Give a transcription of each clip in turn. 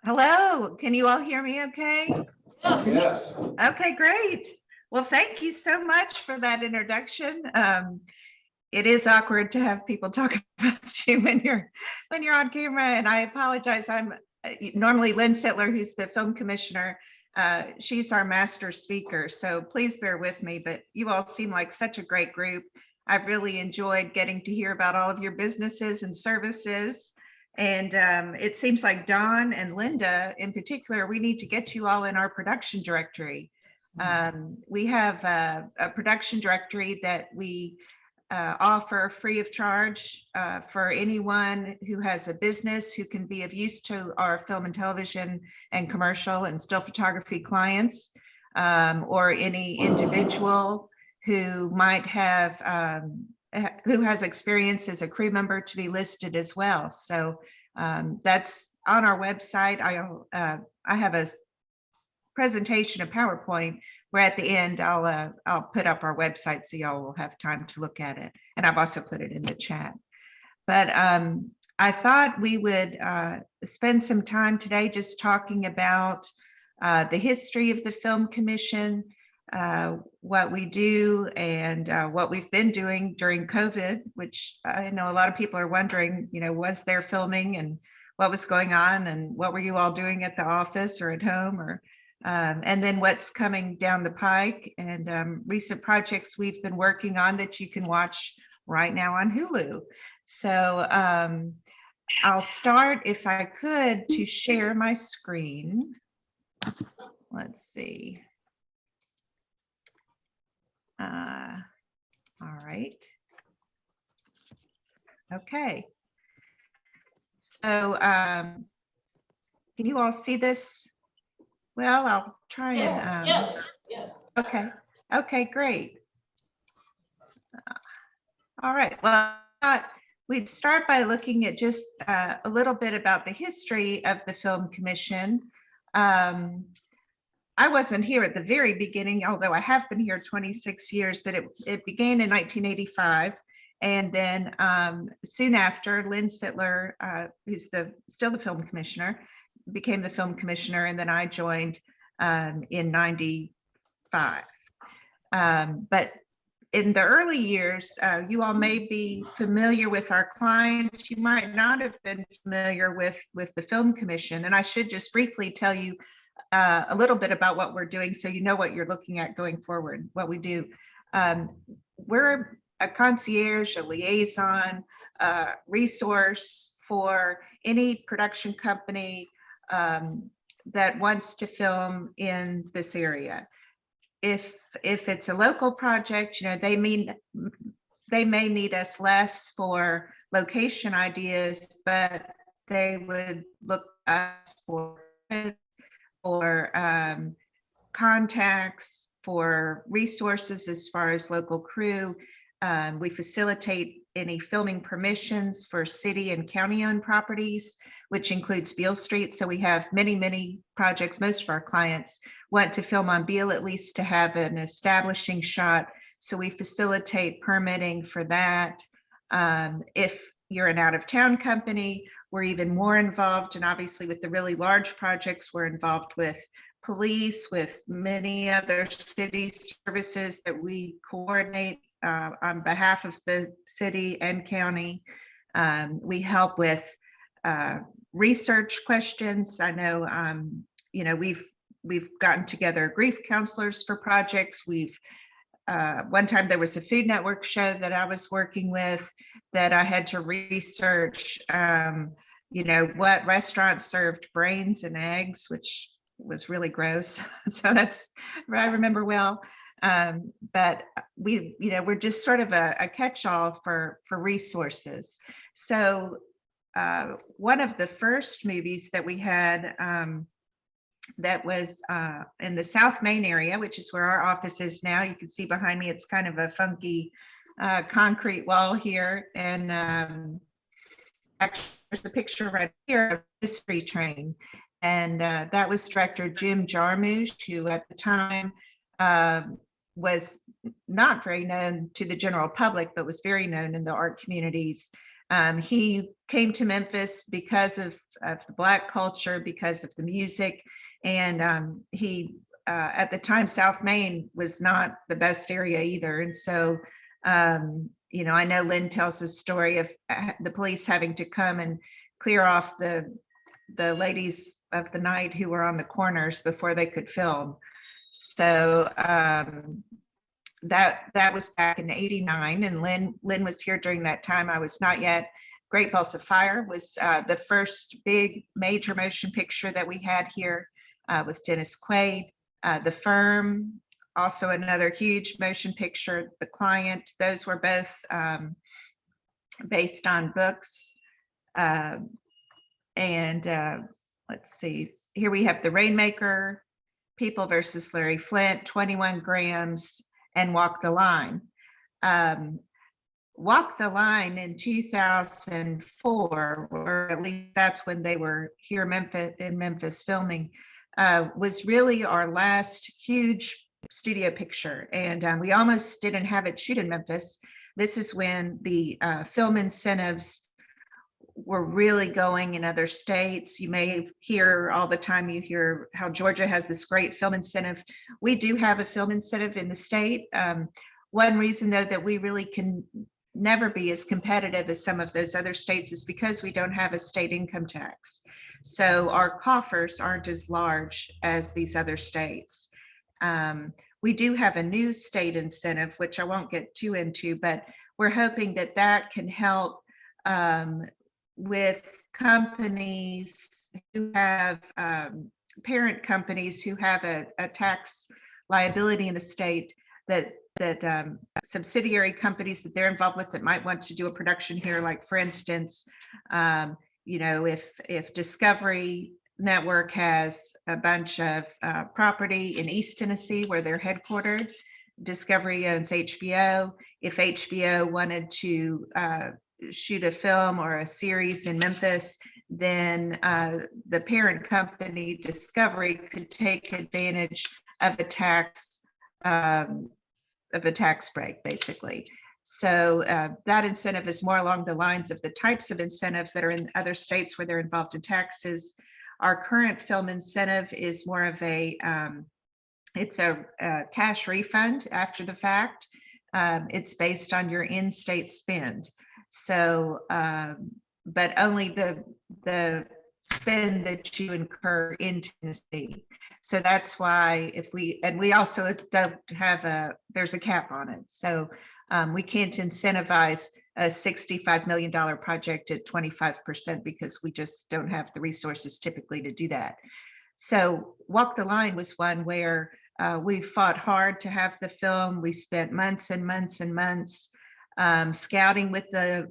Hello, can you all hear me okay? Yes. Yes. Okay, great. Well, thank you so much for that introduction. It is awkward to have people talk about you when you're on camera, and I apologize. I'm normally Lynn Sittler, who's the film commissioner. She's our master speaker, so please bear with me, but you all seem like such a great group. I've really enjoyed getting to hear about all of your businesses and services. And it seems like Don and Linda in particular, we need to get you all in our production directory. We have a production directory that we offer free of charge for anyone who has a business who can be of use to our film and television and commercial and still photography clients, or any individual who might have who has experience as a crew member to be listed as well. So that's on our website. I have a presentation, a PowerPoint, where at the end I'll put up our website so y'all will have time to look at it. And I've also put it in the chat. But I thought we would spend some time today just talking about the history of the Film Commission, what we do, and what we've been doing during COVID, which I know a lot of people are wondering, was there filming and what was going on and what were you all doing at the office or at home, or and then what's coming down the pike, and recent projects we've been working on that you can watch right now on Hulu. So I'll start, if I could, to share my screen. Let's see. All right. Okay. So can you all see this? Well, I'll try and Yes. okay. Okay, great. All right. Well, I thought we'd start by looking at just a little bit about the history of the Film Commission. I wasn't here at the very beginning, although I have been here 26 years, but it began in 1985. And then soon after, Lynn Sittler, who's still the film commissioner, became the film commissioner, and then I joined in 95. But in the early years, you all may be familiar with our clients. You might not have been familiar with the Film Commission. And I should just briefly tell you a little bit about what we're doing so you know what you're looking at going forward, what we do. We're a concierge, a liaison, resource for any production company that wants to film in this area. If it's a local project, they may need us less for location ideas, but they would look at us for contacts, for resources as far as local crew. We facilitate any filming permissions for city and county-owned properties, which includes Beale Street. So we have many projects. Most of our clients want to film on Beale at least to have an establishing shot. So we facilitate permitting for that. If you're an out-of-town company, we're even more involved. And obviously with the really large projects, we're involved with police, with many other city services that we coordinate on behalf of the city and county. We help with research questions. I know, we've gotten together grief counselors for projects. One time there was a Food Network show that I was working with that I had to research, what restaurants served brains and eggs, which was really gross. So that's what I remember well. But we're just sort of a catch-all for resources. So one of the first movies that we had that was in the South Main area, which is where our office is now. You can see behind me, it's kind of a funky concrete wall here. And actually, there's a picture right here of Mystery Train. And that was director Jim Jarmusch, who at the time was not very known to the general public, but was very known in the art communities He came to Memphis because of the Black culture, because of the music, and he at the time, South Main was not the best area either. And so, I know Lynn tells the story of the police having to come and clear off the ladies of the night who were on the corners before they could film. So that was back in '89, and Lynn was here during that time. I was not yet. Great Balls of Fire was the first big major motion picture that we had here with Dennis Quaid. The Firm, also another huge motion picture. The Client, those were both based on books. Let's see, here we have The Rainmaker, People versus Larry Flint, 21 Grams, and Walk the Line. Walk the Line in 2004, or at least that's when they were here in Memphis filming, was really our last huge studio picture. And we almost didn't have it shoot in Memphis. This is when the film incentives were really going in other states. You may hear all the time, you hear how Georgia has this great film incentive. We do have a film incentive in the state. One reason, though, that we really can never be as competitive as some of those other states is because we don't have a state income tax. So our coffers aren't as large as these other states. We do have a new state incentive, which I won't get too into, but we're hoping that that can help with companies who have parent companies who have a tax liability in the state, that subsidiary companies that they're involved with that might want to do a production here. Like, for instance, if Discovery Network has a bunch of property in East Tennessee where they're headquartered, Discovery owns HBO. If HBO wanted to shoot a film or a series in Memphis, then the parent company, Discovery, could take advantage of a tax break, basically. So that incentive is more along the lines of the types of incentive that are in other states where they're involved in taxes. Our current film incentive is more of it's a cash refund after the fact. It's based on your in-state spend. So, but only the spend that you incur in Tennessee. So that's why we also don't have there's a cap on it. So we can't incentivize a $65 million project at 25% because we just don't have the resources typically to do that. So Walk the Line was one where we fought hard to have the film. We spent months and months and months scouting with the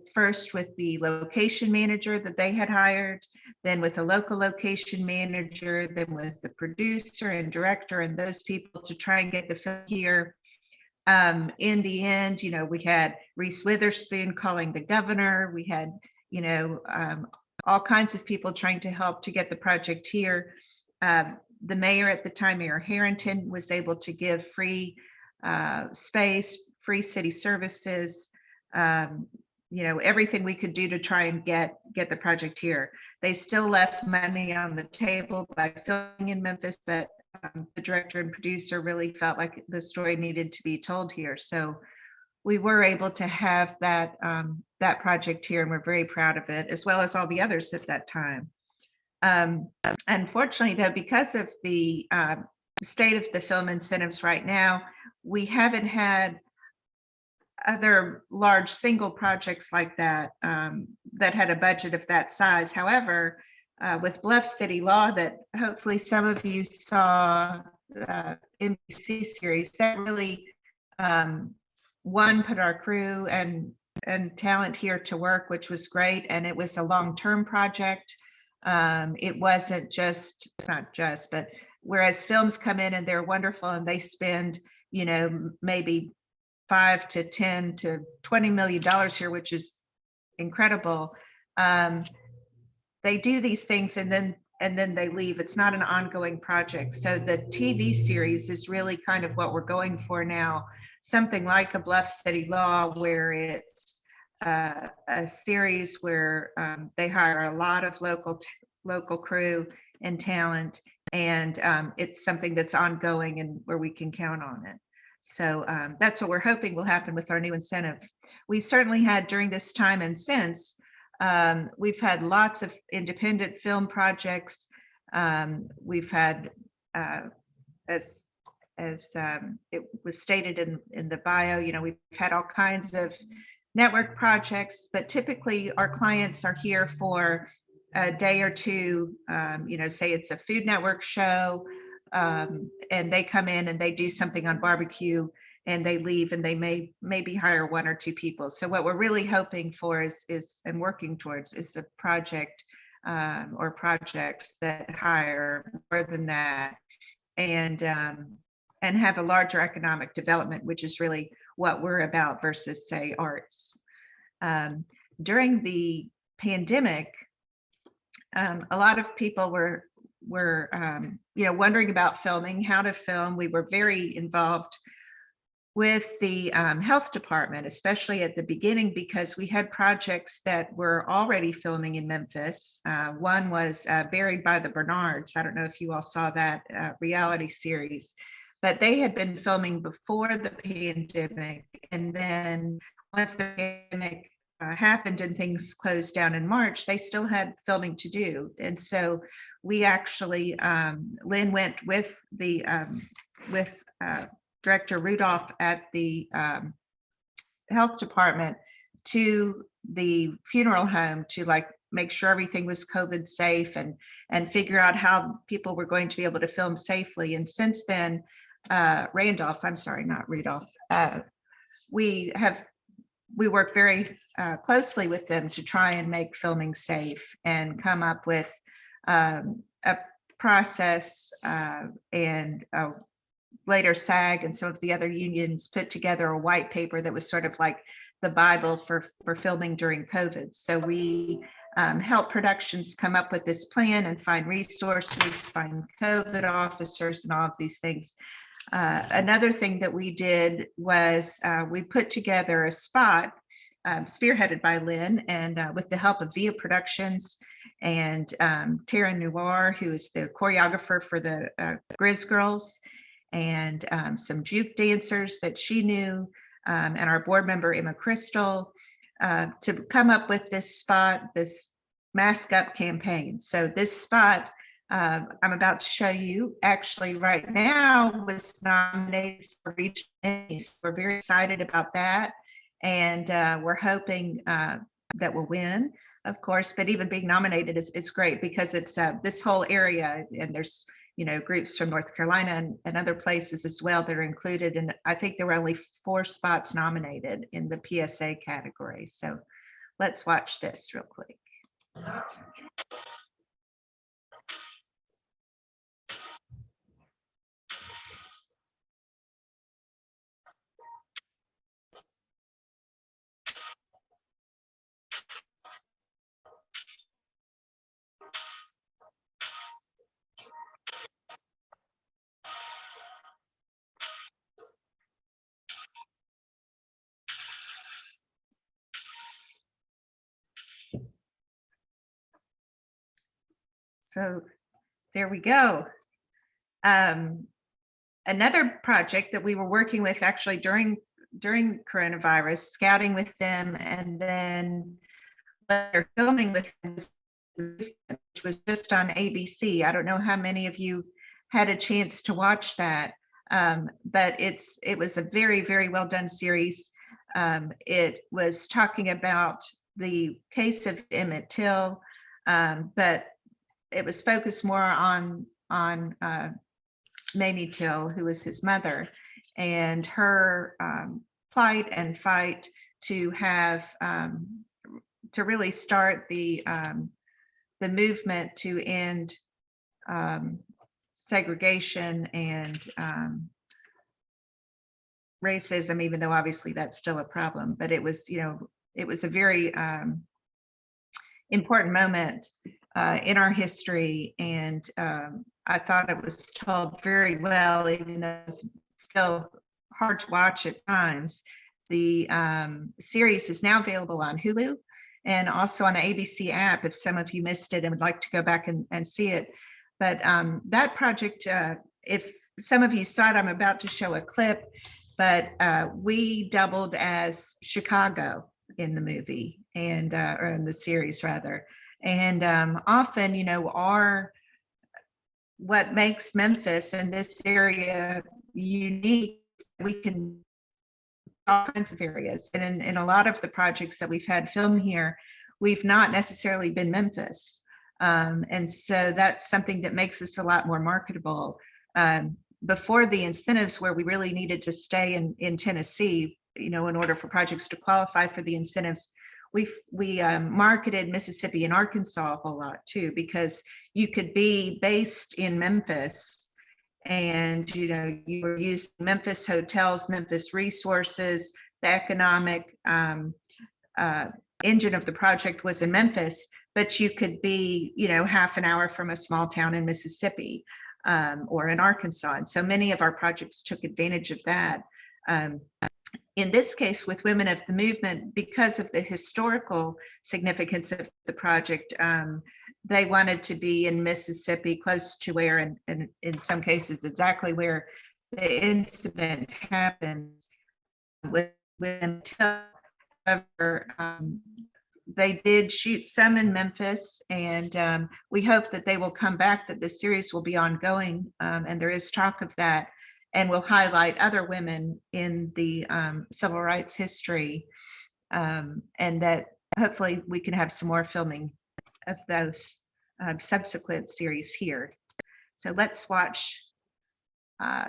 location manager that they had hired, then with a local location manager, then with the producer and director and those people to try and get the film here. In the end, we had Reese Witherspoon calling the governor. We had, all kinds of people trying to help to get the project here. The mayor at the time, Mayor Harrington, was able to give free space, free city services, everything we could do to try and get the project here. They still left money on the table by filming in Memphis, but the director and producer really felt like the story needed to be told here. So we were able to have that project here, and we're very proud of it, as well as all the others at that time. Unfortunately, though, because of the state of the film incentives right now, we haven't had other large single projects like that that had a budget of that size. However, with Bluff City Law, that hopefully some of you saw, NBC series, that really put our crew and talent here to work, which was great. And it was a long-term project. It wasn't just, it's not just, but whereas films come in and they're wonderful and they spend, maybe $5 to $10 to $20 million here, which is incredible. They do these things and then they leave. It's not an ongoing project. So the TV series is really kind of what we're going for now. Something like a Bluff City Law, where it's a series where they hire a lot of local crew and talent, and it's something that's ongoing and where we can count on it. So that's what we're hoping will happen with our new incentive. We certainly had during this time and since, we've had lots of independent film projects. We've had, as it was stated in the bio, we've had all kinds of network projects, but typically our clients are here for a day or two. Say it's a Food Network show, and they come in and they do something on barbecue and they leave, and they maybe hire one or two people. So what we're really hoping for is and working towards is a project or projects that hire more than that, and have a larger economic development, which is really what we're about versus, say, arts. During the pandemic, a lot of people were wondering about filming, how to film. We were very involved with the health department, especially at the beginning, because we had projects that were already filming in Memphis. One was Buried by the Bernards. I don't know if you all saw that reality series, but they had been filming before the pandemic. And then once the pandemic happened and things closed down in March, they still had filming to do. And so we actually, Lynn went with the Director Rudolph at the health department to the funeral home to make sure everything was COVID safe and figure out how people were going to be able to film safely. And since then, Randolph, I'm sorry, not Rudolph, we work very closely with them to try and make filming safe and come up with a process, and later SAG and some of the other unions put together a white paper that was sort of like the Bible for filming during COVID. So we help productions come up with this plan and find resources, find COVID officers and all of these things. Another thing that we did was we put together a spot spearheaded by Lynn and with the help of Via Productions and Tara Noir, who is the choreographer for the Grizz Girls, and some juke dancers that she knew, and our board member, Emma Crystal, to come up with this spot, this Mask Up campaign. So this spot I'm about to show you actually right now was nominated for regional Emmys. We're very excited about that. And we're hoping that we'll win, of course, but even being nominated is great because it's this whole area, and there's groups from North Carolina and other places as well that are included. And I think there were only 4 spots nominated in the PSA category. So let's watch this real quick. So there we go. Another project that we were working with actually during coronavirus, scouting with them, and then they're filming with them, which was just on ABC. I don't know how many of you had a chance to watch that, but it was a very, very well done series. It was talking about the case of Emmett Till, but it was focused more on Mamie Till, who was his mother, and her plight and fight to have to really start the movement to end segregation and racism, even though obviously that's still a problem. But it was a very important moment in our history, and I thought it was told very well, even though it's still hard to watch at times. the series is now available on Hulu and also on the ABC app if some of you missed it and would like to go back and see it. But that project, if some of you saw it, I'm about to show a clip, but we doubled as Chicago in the movie and or in the series rather. And often, you know, what makes Memphis and this area unique, we can all kinds of areas. And in a lot of the projects that we've had film here, we've not necessarily been Memphis. And so that's something that makes us a lot more marketable. Before the incentives where we really needed to stay in Tennessee, you know, in order for projects to qualify for the incentives, we marketed Mississippi and Arkansas a whole lot too, because you could be based in Memphis and, you know, you were using Memphis hotels, Memphis resources, the economic engine of the project was in Memphis, but you could be, you know, half an hour from a small town in Mississippi or in Arkansas. And so many of our projects took advantage of that. In this case, with Women of the Movement, because of the historical significance of the project, they wanted to be in Mississippi, close to where, and in some cases, exactly where the incident happened. However, they did shoot some in Memphis, and we hope that they will come back, that the series will be ongoing, and there is talk of that, and will highlight other women in the civil rights history, and that hopefully we can have some more filming of those subsequent series here. So let's watch.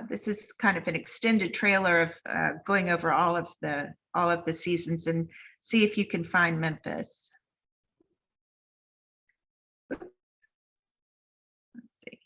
This is kind of an extended trailer of going over all of the seasons, and see if you can find Memphis. Let's see.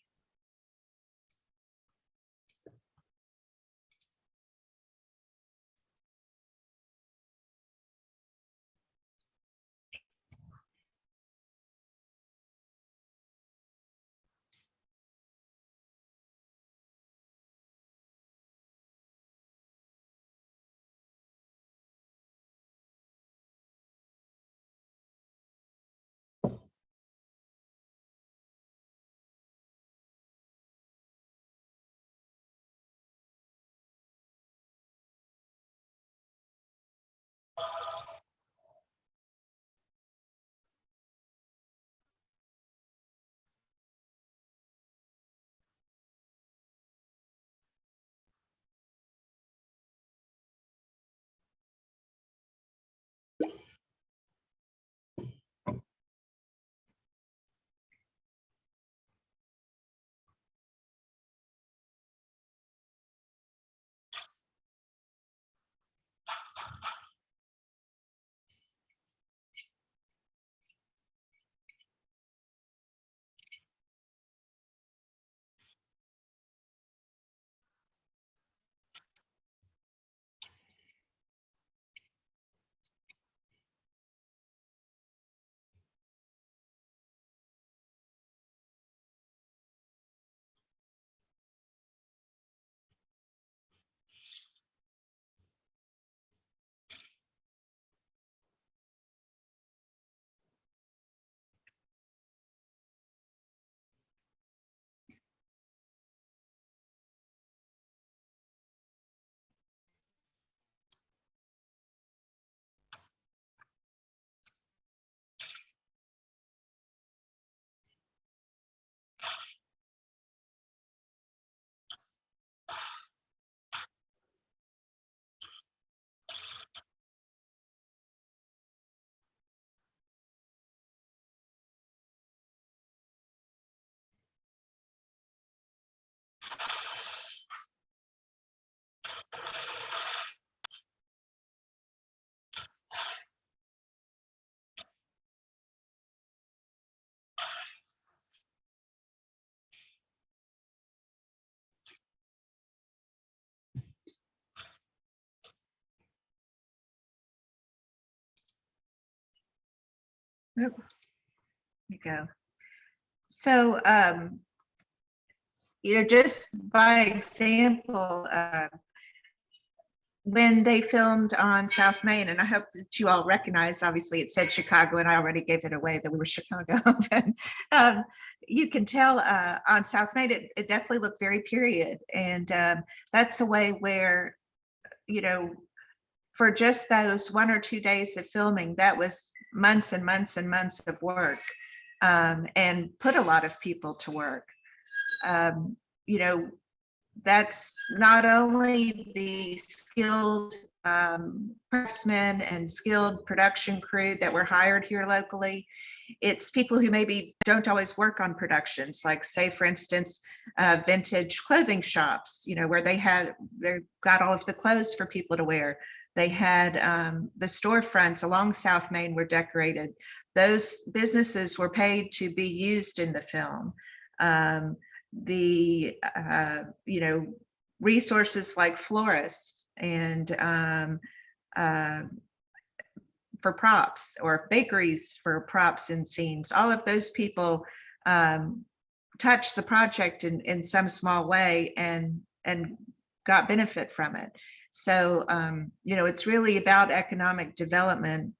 Oh, there you go. So, you know, just by example, when they filmed on South Main, and I hope that you all recognize, obviously it said Chicago and I already gave it away that we were Chicago. But, you can tell on South Main, it definitely looked very period. And that's a way where, you know, for just those 1 or 2 days of filming, that was months and months and months of work, and put a lot of people to work. You know, that's not only the skilled craftsmen and skilled production crew that were hired here locally, it's people who maybe don't always work on productions, like say, for instance, vintage clothing shops, you know, where they got all of the clothes for people to wear. They had the storefronts along South Main were decorated. Those businesses were paid to be used in the film. You know, resources like florists and for props, or bakeries for props and scenes, all of those people touched the project in some small way and got benefit from it. So you know, it's really about economic development.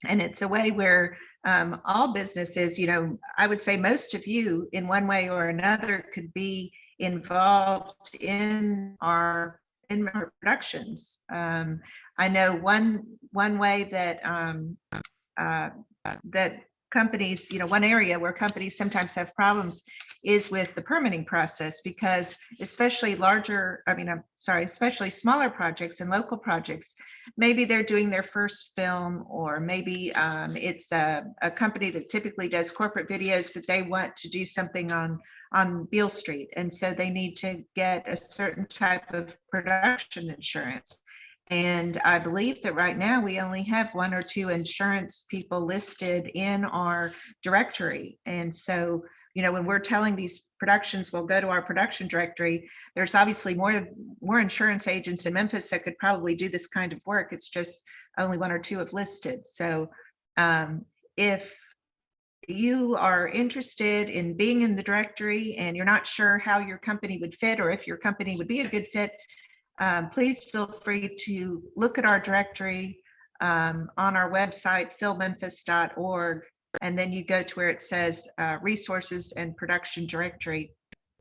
And it's a way where all businesses, you know, I would say most of you in one way or another could be involved in our productions. I know one way that that companies, you know, one area where companies sometimes have problems is with the permitting process, because especially especially smaller projects and local projects, maybe they're doing their first film, or maybe it's a company that typically does corporate videos, but they want to do something on Beale Street. And so they need to get a certain type of production insurance. And I believe that right now we only have 1 or 2 insurance people listed in our directory. And so, you know, when we're telling these productions will go to our production directory, there's obviously more insurance agents in Memphis that could probably do this kind of work. It's just only 1 or 2 have listed. So if you are interested in being in the directory and you're not sure how your company would fit, or if your company would be a good fit, please feel free to look at our directory on our website, filmmemphis.org, and then you go to where it says resources and production directory,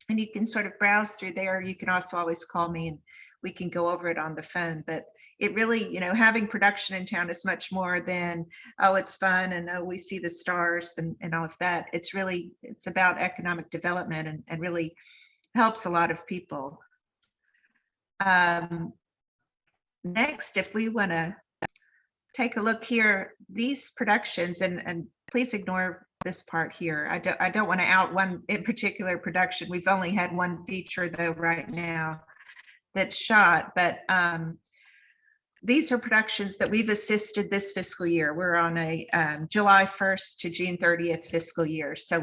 and you can sort of browse through there. You can also always call me and we can go over it on the phone. But it really, you know, having production in town is much more than, oh, it's fun and oh, we see the stars and all of that. It's about economic development and really helps a lot of people. Next, if we want to take a look here, these productions, and please ignore this part here. I don't want to out one in particular production. We've only had one feature though right now that's shot, but these are productions that we've assisted this fiscal year. We're on a July 1st to June 30th fiscal year. So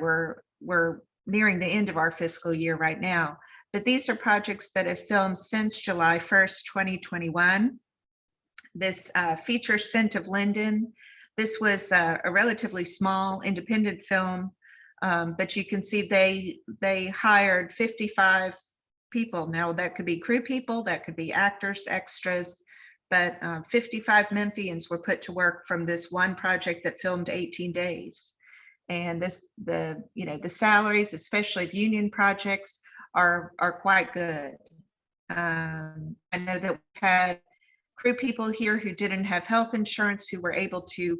we're nearing the end of our fiscal year right now. But these are projects that have filmed since July 1st, 2021. This feature, Scent of Linden, this was a relatively small independent film, but you can see they hired 55 people. Now that could be crew people, that could be actors, extras, but 55 Memphians were put to work from this one project that filmed 18 days. And the salaries, especially of union projects, are quite good. I know that we had crew people here who didn't have health insurance, who were able to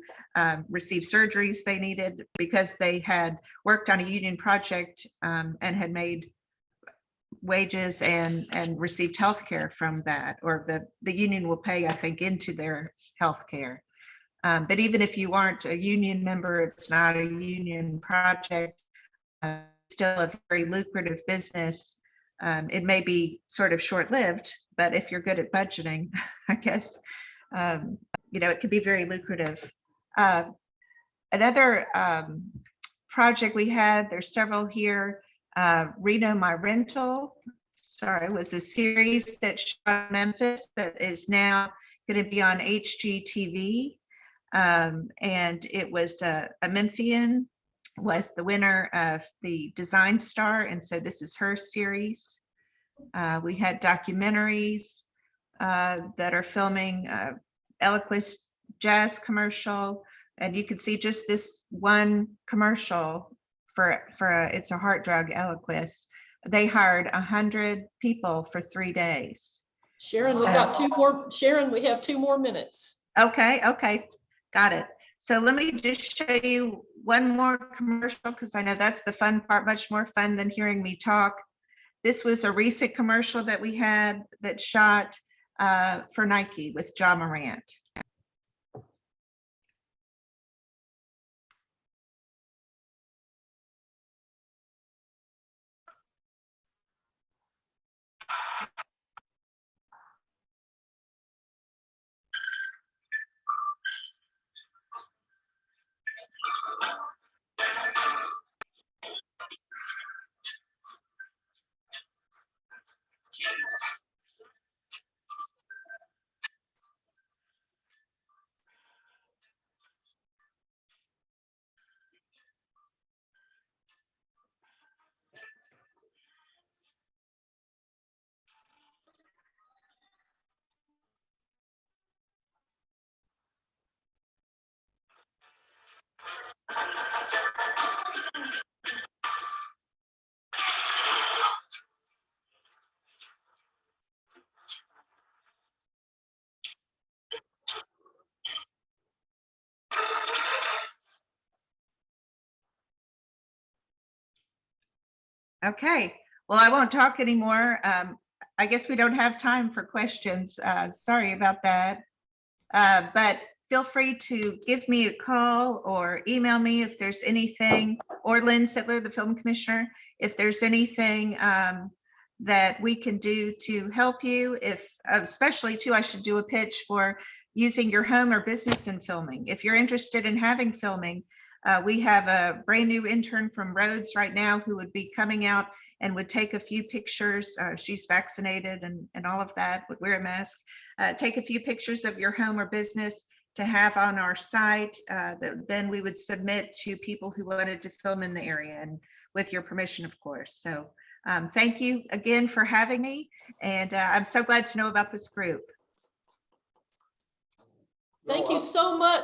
receive surgeries they needed because they had worked on a union project and had made wages and received health care from that, or the union will pay, I think, into their health care. But even if you aren't a union member, it's not a union project, still a very lucrative business. It may be sort of short-lived, but if you're good at budgeting, I guess, it can be very lucrative. Another project we had, there's several here, Reno My Rental, was a series that shot in Memphis that is now going to be on HGTV. And it was a Memphian was the winner of the Design Star, and so this is her series. We had documentaries. that are filming Eloquist jazz commercial. And you can see just this one commercial for it's a heart drug, Eloquist. They hired 100 people for 3 days. Sharon, we got 2 more. Sharon, we have 2 more minutes. Okay, got it. So let me just show you one more commercial, because I know that's the fun part, much more fun than hearing me talk. This was a recent commercial that we had that shot for Nike with Ja Morant. Okay, well, I won't talk anymore. I guess we don't have time for questions. Sorry about that. But feel free to give me a call or email me if there's anything, or Lynn Sittler, the film commissioner, if there's anything that we can do to help you. If, especially too, I should do a pitch for using your home or business in filming. If you're interested in having filming, we have a brand new intern from Rhodes right now who would be coming out and would take a few pictures. She's vaccinated and all of that, would wear a mask. Take a few pictures of your home or business to have on our site that then we would submit to people who wanted to film in the area, and with your permission, of course. So thank you again for having me. And I'm so glad to know about this group. Thank you so much.